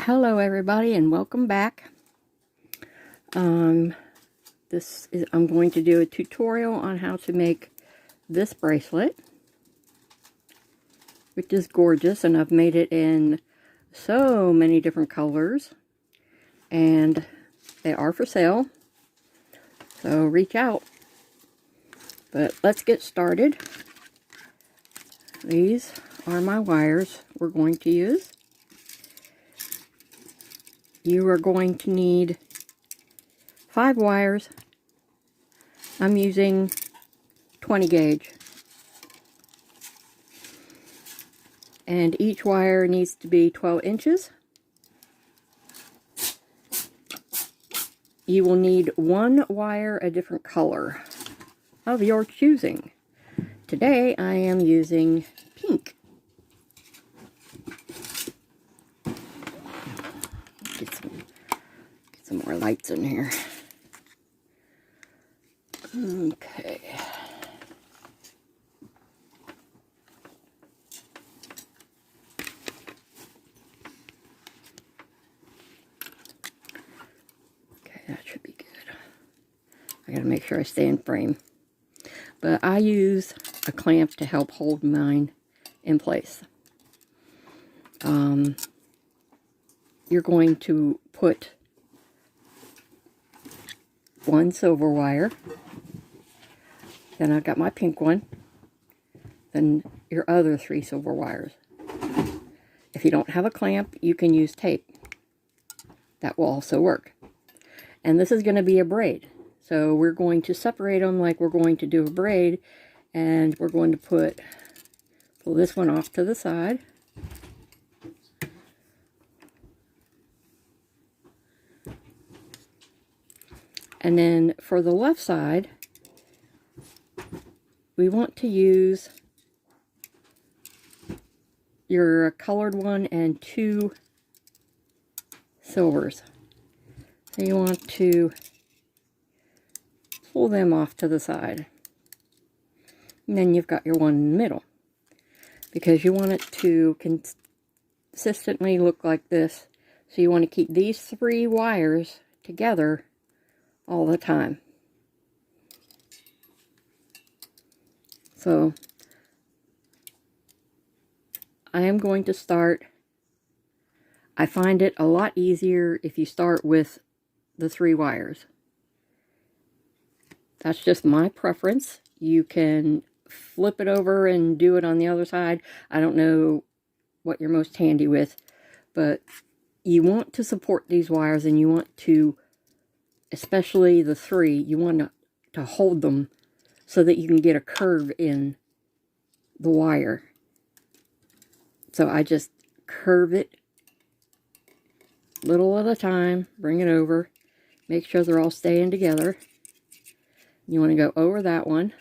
Hello everybody and welcome back. I'm going to do a tutorial on how to make this bracelet, which is gorgeous, and I've made it in so many different colors and they are for sale, so reach out. But let's get started. These are my wires we're going to use. You are going to need 5 wires. I'm using 20 gauge. And each wire needs to be 12 inches. You will need 1 wire a different color of your choosing. Today I am using pink. Get some more lights in here. Okay. Okay, that should be good. I gotta make sure I stay in frame. But I use a clamp to help hold mine in place. You're going to put 1 silver wire, then I've got my pink one, then your other 3 silver wires. If you don't have a clamp, you can use tape. That will also work. And this is going to be a braid. So we're going to separate them like we're going to do a braid, and we're going to pull this one off to the side. And then for the left side, we want to use your colored one and 2 silvers. So you want to pull them off to the side. And then you've got your one in the middle. Because you want it to consistently look like this. So you want to keep these 3 wires together all the time. So I am going to start. I find it a lot easier if you start with the 3 wires. That's just my preference. You can flip it over and do it on the other side. I don't know what you're most handy with, but you want to support these wires, and you want to, especially the 3, you want to hold them so that you can get a curve in the wire. So I just curve it little at a time, bring it over, make sure they're all staying together. You want to go over that one.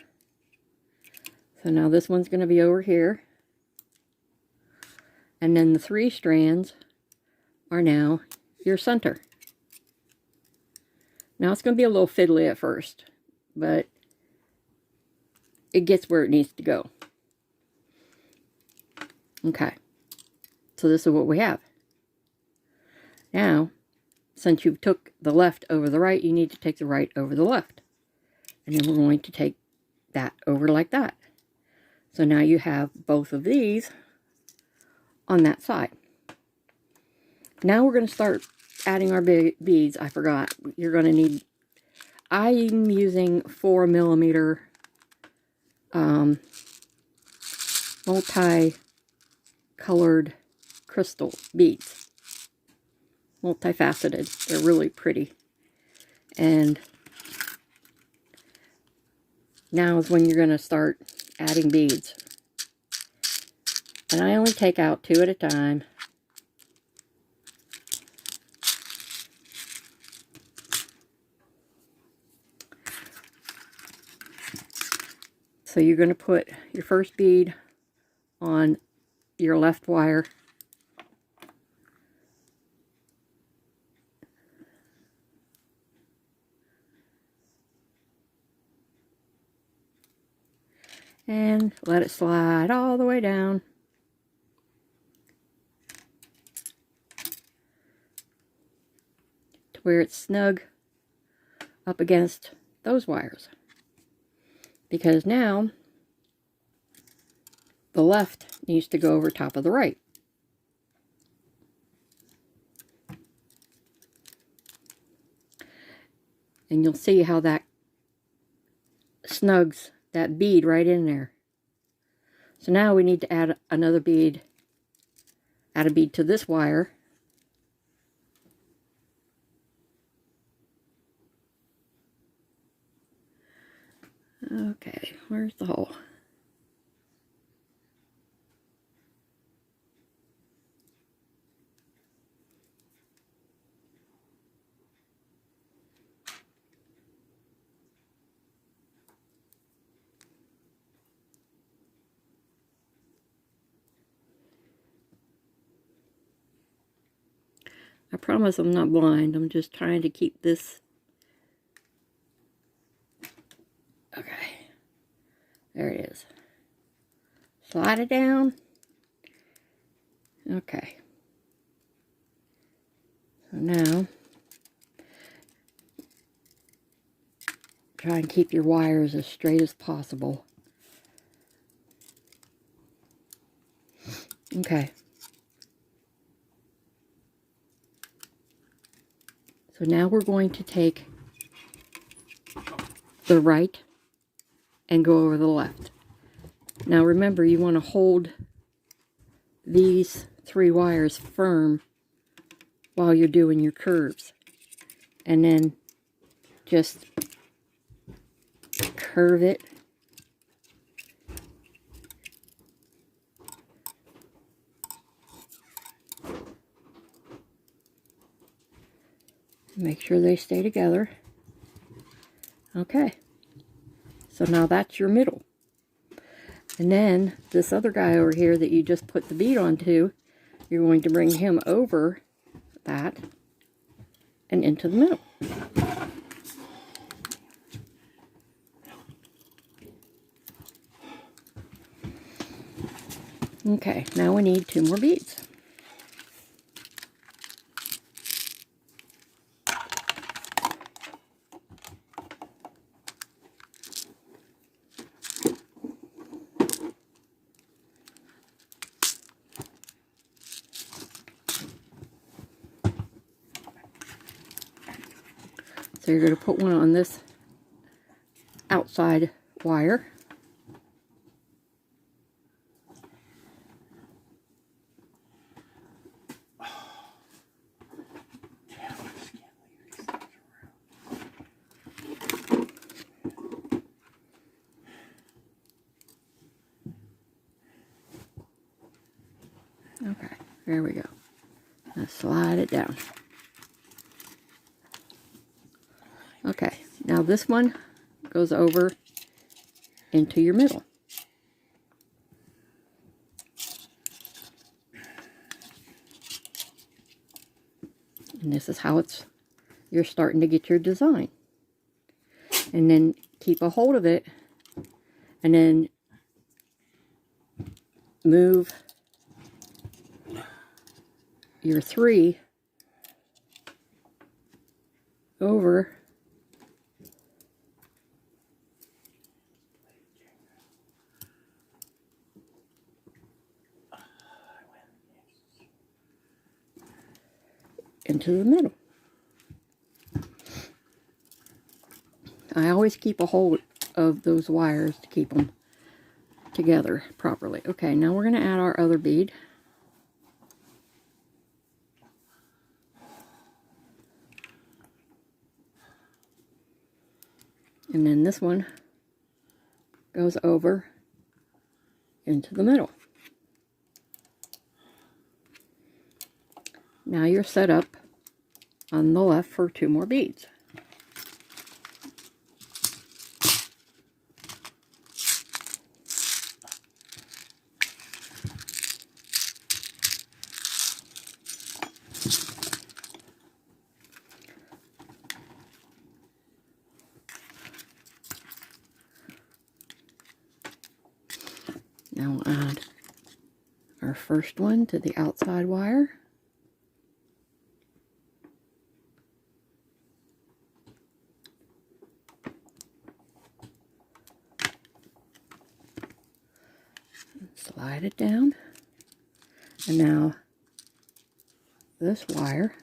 So now this one's going to be over here. And then the 3 strands are now your center. Now it's going to be a little fiddly at first, but it gets where it needs to go. Okay, so this is what we have. Now, since you took the left over the right, you need to take the right over the left. And then we're going to take that over like that. So now you have both of these on that side. Now we're going to start adding our beads. I forgot. You're going to need, I'm using 4mm multi-colored crystal beads. Multifaceted. They're really pretty. And now is when you're going to start adding beads. And I only take out 2 at a time. So you're going to put your first bead on your left wire. And let it slide all the way down. to where it's snug up against those wires. Because now the left needs to go over top of the right. And you'll see how that snugs that bead right in there. So now we need to add another bead, add a bead to this wire. Okay, where's the hole? I promise I'm not blind. I'm just trying to keep this. Okay. There it is. Slide it down. Okay. So now, try and keep your wires as straight as possible. Okay. So now we're going to take the right and go over the left. Now remember, you want to hold these 3 wires firm while you're doing your curves. And then just curve it. Make sure they stay together. Okay. So now that's your middle. And then this other guy over here that you just put the bead onto, you're going to bring him over that and into the middle. Okay, now we need 2 more beads. So you're going to put one on this outside wire. Okay, there we go. Now slide it down. Okay, now this one goes over into your middle. And this is how you're starting to get your design. And then keep a hold of it and then move your 3 over into the middle. I always keep a hold of those wires to keep them together properly. Okay, now we're going to add our other bead. And then this one goes over into the middle. Now you're set up on the left for 2 more beads. Now we'll add our first one to the outside wire. slide it down, and now this wire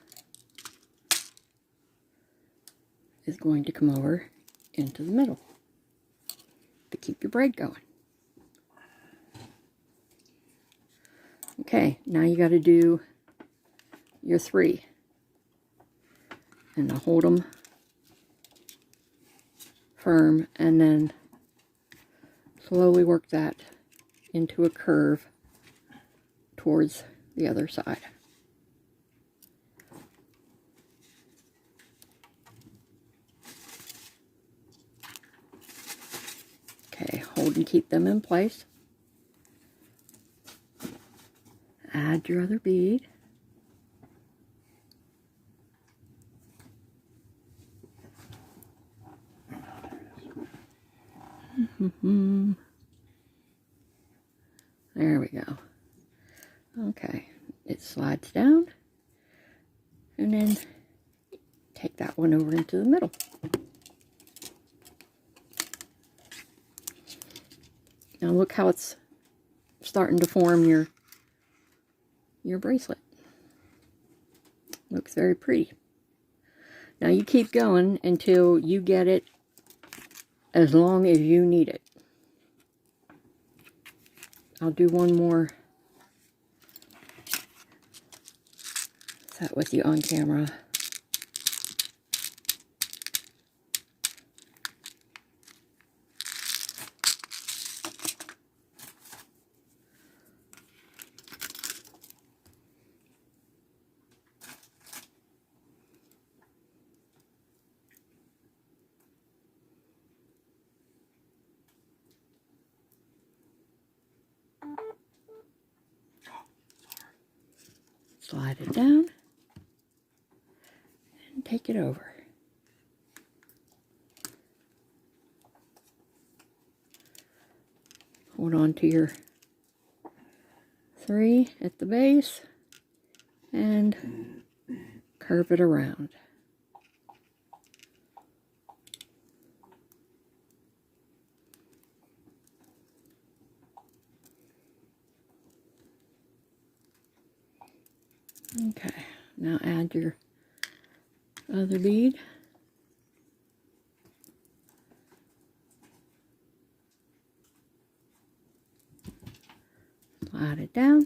is going to come over into the middle to keep your braid going. Okay, now you got to do your 3, and I'll hold them firm and then slowly work that into a curve towards the other side. Okay, hold and keep them in place. Add your other bead. There we go. Okay, it slides down, and then take that one over into the middle. Now look how it's starting to form your bracelet. Looks very pretty. Now you keep going until you get it as long as you need it. I'll do one more set with you on camera. Slide it down and take it over. Hold on to your 3 at the base and curve it around. Okay, now add your other bead. Slide it down,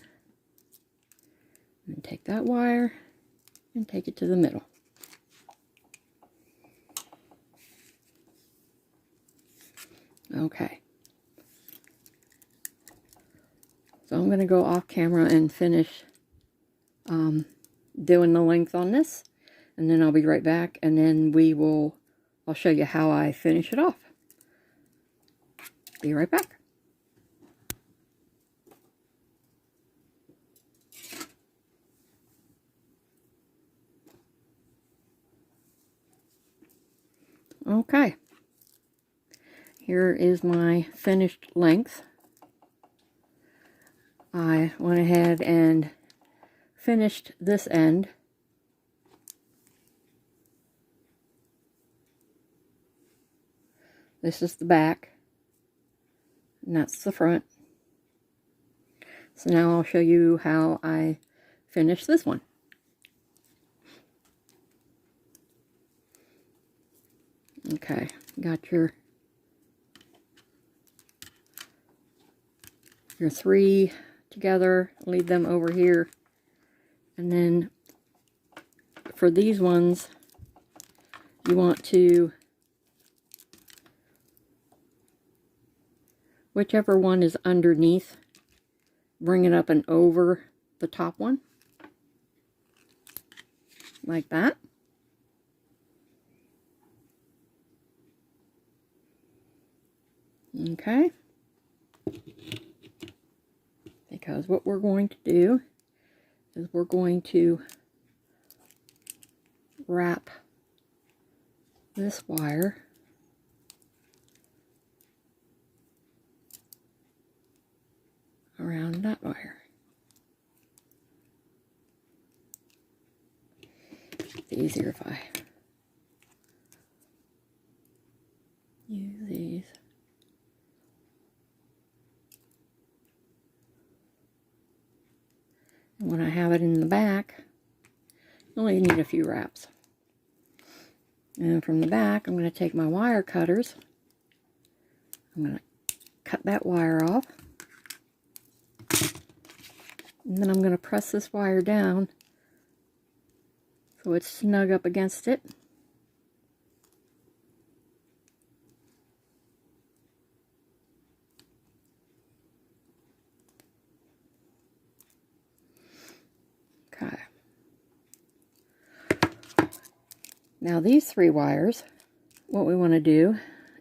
and take that wire and take it to the middle. Okay. So I'm going to go off camera and finish doing the length on this, and then I'll be right back, and then I'll show you how I finish it off. Be right back. Okay, here is my finished length. I went ahead and finished this end. This is the back, and that's the front. So now I'll show you how I finish this one. Okay, got your 3 together, leave them over here, and then for these ones you want to, whichever one is underneath, bring it up and over the top one like that. Okay, because what we're going to do is we're going to wrap this wire around that wire. It's easier if I use these. back, you only need a few wraps. And from the back, I'm going to take my wire cutters. I'm going to cut that wire off. And then I'm going to press this wire down so it's snug up against it. Okay. Now these 3 wires, what we want to do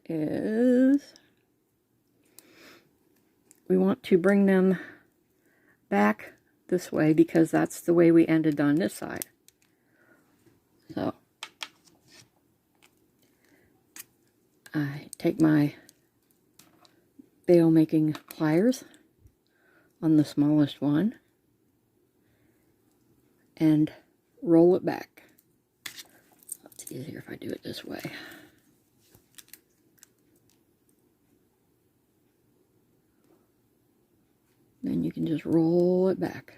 is we want to bring them back this way because that's the way we ended on this side. So I take my bail making pliers on the smallest one and roll it back. It's easier if I do it this way. Then you can just roll it back.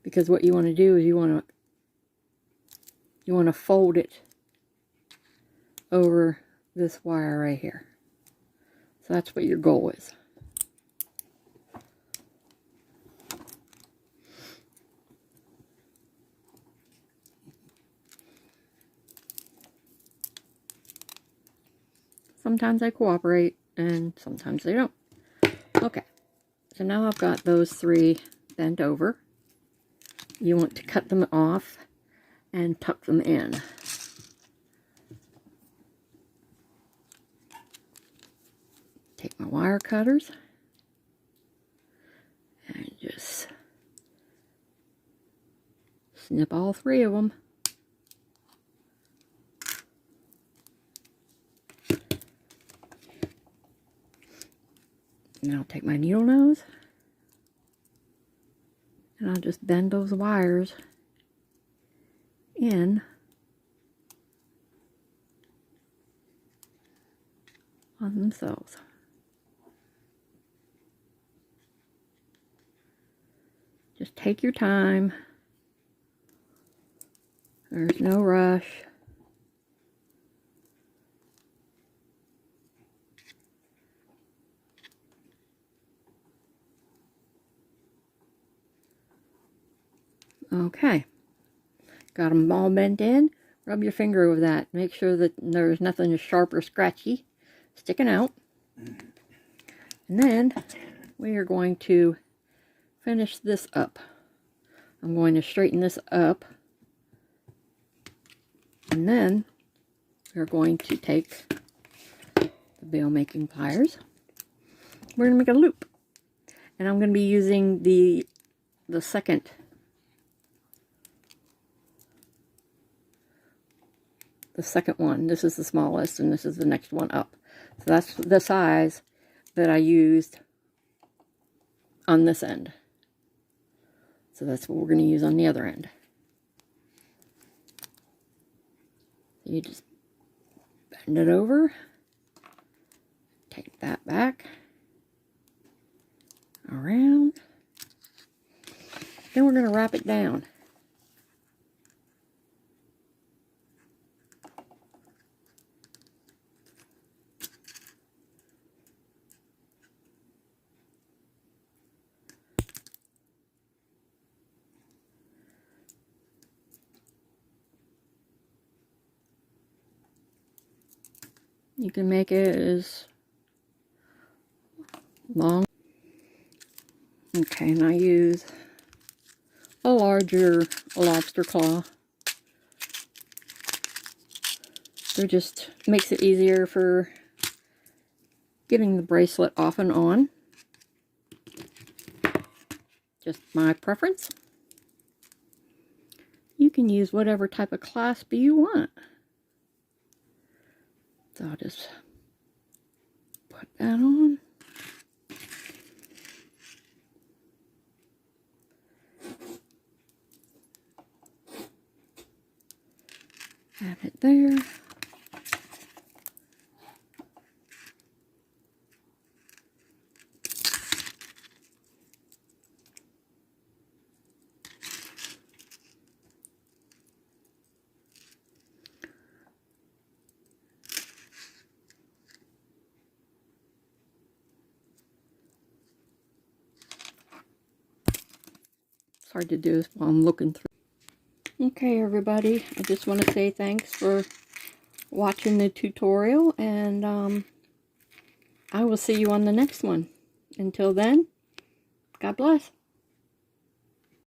Because what you want to do is you want to fold it over this wire right here. So that's what your goal is. Sometimes they cooperate and sometimes they don't. Okay, so now I've got those 3 bent over. You want to cut them off and tuck them in. Take my wire cutters and just snip all 3 of them. And I'll take my needle nose and I'll just bend those wires in on themselves. Just take your time. There's no rush. Okay, got them all bent in. Rub your finger over that. Make sure that there's nothing sharp or scratchy sticking out. And then we are going to finish this up. I'm going to straighten this up. And then we're going to take the bail making pliers. We're going to make a loop. And I'm going to be using the second one. This is the smallest and this is the next one up. So that's the size that I used on this end. So that's what we're going to use on the other end. You just bend it over, take that back, around, then we're going to wrap it down. You can make it as long. Okay, and I use a larger lobster claw. So it just makes it easier for getting the bracelet off and on. Just my preference. You can use whatever type of clasp you want. So I'll just put that on. Have it there. It's hard to do this while I'm looking through. Okay, everybody. I just want to say thanks for watching the tutorial, and I will see you on the next one. Until then, God bless.